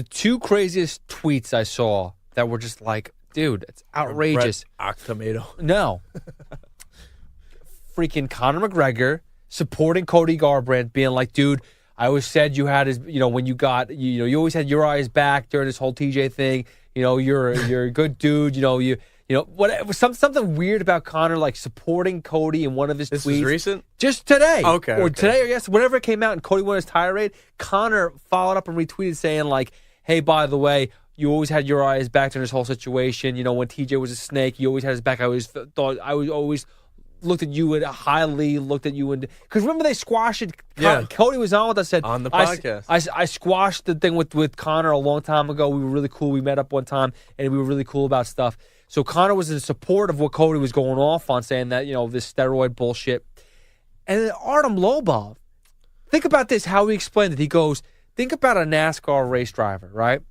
the two craziest tweets I saw that were just like, dude, it's outrageous. Tomato. No. Freaking Conor McGregor supporting Cody Garbrandt, being like, dude, I always said you had his, when you got, you always had your eyes back during this whole TJ thing. You're a good dude. Something weird about Conor, like supporting Cody in one of his tweets. This was recent? Just today. Okay. Today, or yes, whenever it came out and Cody won his tirade, Conor followed up and retweeted saying like, hey, by the way, you always had your eyes back during this whole situation. When TJ was a snake, you always had his back. I always looked at you and highly looked at you, and because remember they squashed it. Yeah. Cody was on with us. Said on the podcast. I squashed the thing with Conor a long time ago. We were really cool. We met up one time and we were really cool about stuff. So Conor was in support of what Cody was going off on, saying that this steroid bullshit. And then Artem Lobov, think about this. How he explained it. He goes, think about a NASCAR race driver, right?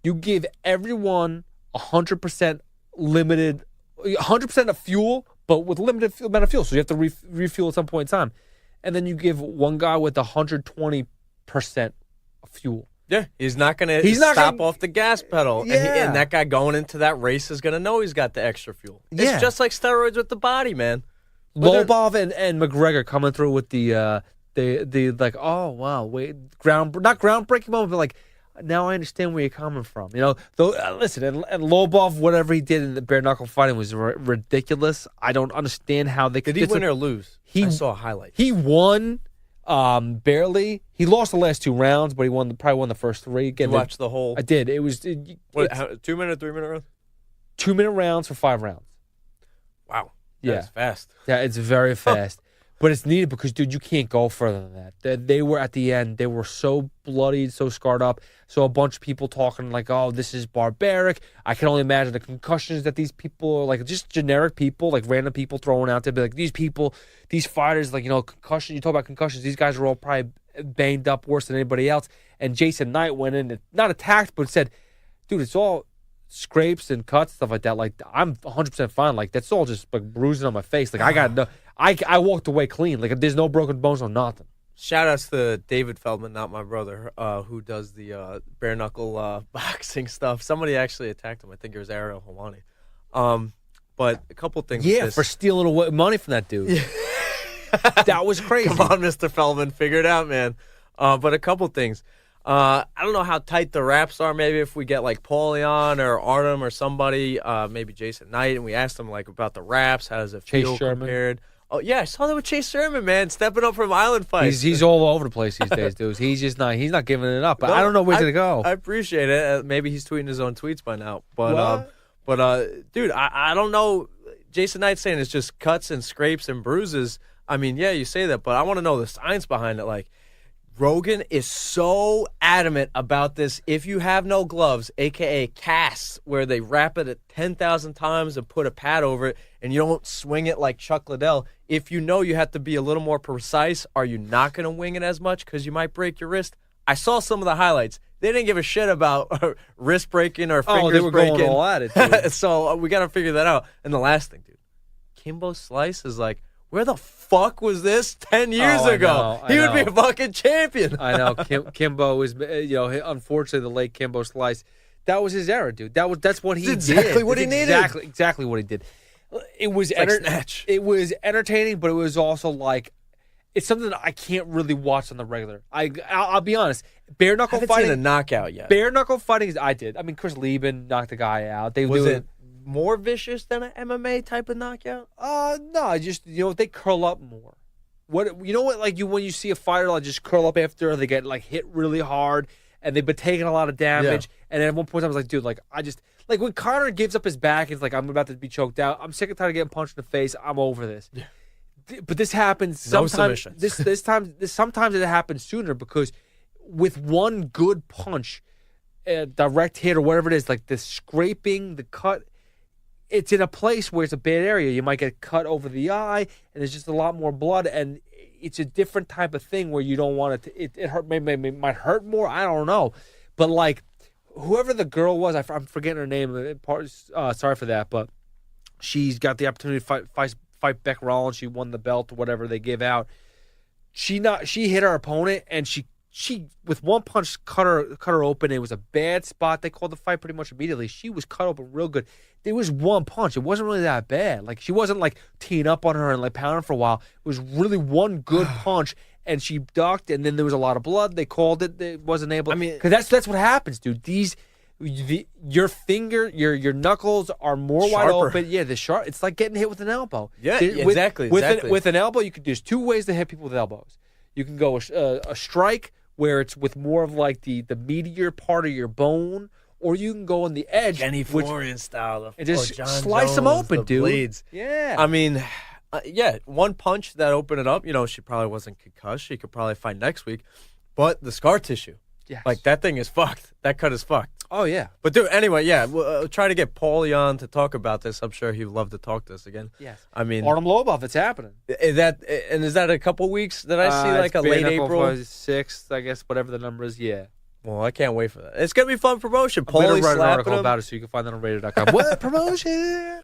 You give everyone 100% limited, 100% of fuel, but with limited amount of fuel. So you have to refuel at some point in time. And then you give one guy with 120% of fuel. Yeah, he's not going to stop off the gas pedal. Yeah. And that guy going into that race is going to know he's got the extra fuel. Yeah. It's just like steroids with the body, man. Lobov and McGregor coming through with the like, oh, wow, wait, not groundbreaking moment, but like, now I understand where you're coming from. Listen, and Lobov, whatever he did in the bare knuckle fighting was ridiculous. I don't understand how they could. Did he win or lose? I saw a highlight. He won barely. He lost the last 2 rounds, but he probably won the first 3. Again, you watched the whole? I did. It was 2 minute, 3 minute round? 2 minute rounds for 5 rounds. Wow. Yeah. That's fast. Yeah, it's very fast. But it's needed because, dude, you can't go further than that. They were at the end. They were so bloodied, so scarred up. So a bunch of people talking like, oh, this is barbaric. I can only imagine the concussions that these people, like just generic people, like random people throwing out there. Be like, these people, these fighters, like, concussion. You talk about concussions. These guys are all probably banged up worse than anybody else. And Jason Knight went in and not attacked, but said, dude, it's all scrapes and cuts, stuff like that. Like, I'm 100% fine. Like, that's all just like bruising on my face. Like, I got no... I walked away clean. Like, there's no broken bones or nothing. Shout-outs to David Feldman, not my brother, who does the bare-knuckle boxing stuff. Somebody actually attacked him. I think it was Ariel Helwani. But a couple things. Yeah, for stealing money from that dude. Yeah. That was crazy. Come on, Mr. Feldman. Figure it out, man. But a couple things. I don't know how tight the wraps are. Maybe if we get like Paulie on or Artem or somebody, maybe Jason Knight, and we ask them like about the wraps. How does it feel compared? Oh, yeah, I saw that with Chase Sherman, man, stepping up from Island Fights. He's all over the place these days, dude. He's not giving it up. But I don't know where to go. I appreciate it. Maybe he's tweeting his own tweets by now. But dude, I don't know. Jason Knight saying it's just cuts and scrapes and bruises. I mean, yeah, you say that, but I want to know the science behind it. Like, Rogan is so adamant about this. If you have no gloves, a.k.a. casts, where they wrap it at 10,000 times and put a pad over it, and you don't swing it like Chuck Liddell, if you know you have to be a little more precise, are you not going to wing it as much because you might break your wrist? I saw some of the highlights. They didn't give a shit about wrist breaking or fingers breaking. They were going all at it, dude. So we got to figure that out. And the last thing, dude, Kimbo Slice is like, where the fuck was this 10 years ago? He would be a fucking champion. I know. Kimbo is, unfortunately, the late Kimbo Slice. That was his era, dude. That's what he did. Exactly what he needed. Exactly what he did. It was snatch. It was entertaining, but it was also like, it's something that I can't really watch on the regular. I'll be honest. Bare knuckle fighting. I haven't seen a knockout yet. Bare knuckle fighting, I did. I mean, Chris Lieben knocked the guy out. Was it more vicious than an MMA type of knockout? No, I just, they curl up more. What like when you see a fighter like just curl up after they get like hit really hard and they've been taking a lot of damage, and then at one point I was like, dude, like I just like when Conor gives up his back, it's like I'm about to be choked out. I'm sick and tired of getting punched in the face. I'm over this. Yeah. But this happens sometimes. Sometimes it happens sooner because with one good punch, direct hit or whatever it is, like the scraping, the cut. It's in a place where it's a bad area. You might get cut over the eye, and there's just a lot more blood, and it's a different type of thing where you don't want it to. It hurt. Maybe might hurt more. I don't know, but like whoever the girl was, I'm forgetting her name. Sorry for that, but she's got the opportunity to fight Beck Rollins. She won the belt or whatever they gave out. She hit her opponent, and she she with one punch cut her open. It was a bad spot. They called the fight pretty much immediately. She was cut open real good. There was one punch. It wasn't really that bad. Like she wasn't like teeing up on her and like pounding for a while. It was really one good punch, and she ducked. And then there was a lot of blood. They called it. They wasn't able. I mean, because that's what happens, dude. Your finger, your knuckles are more Sharper. wide open. Yeah, the sharp. It's like getting hit with an elbow. Yeah, exactly. With an elbow, there's two ways to hit people with elbows. You can go a strike where it's with more of like the meatier part of your bone, or you can go on the edge, Kenny Florian style, and just slice them open, dude. Bleeds. Yeah, I mean, one punch that opened it up. She probably wasn't concussed. She could probably fight next week, but the scar tissue, like that thing is fucked. That cut is fucked. Oh yeah. But dude, anyway, we'll try to get Paulie on to talk about this. I'm sure he'd love to talk to us again. Yes. I mean, Artem Lobov, it's happening. Is that a couple weeks that I see like a late April 6th, I guess, whatever the number is. Yeah. Well, I can't wait for that. It's gonna be fun promotion. I'm gonna Paulie write an slapping article him. about it so you can find that on radio.com. What promotion?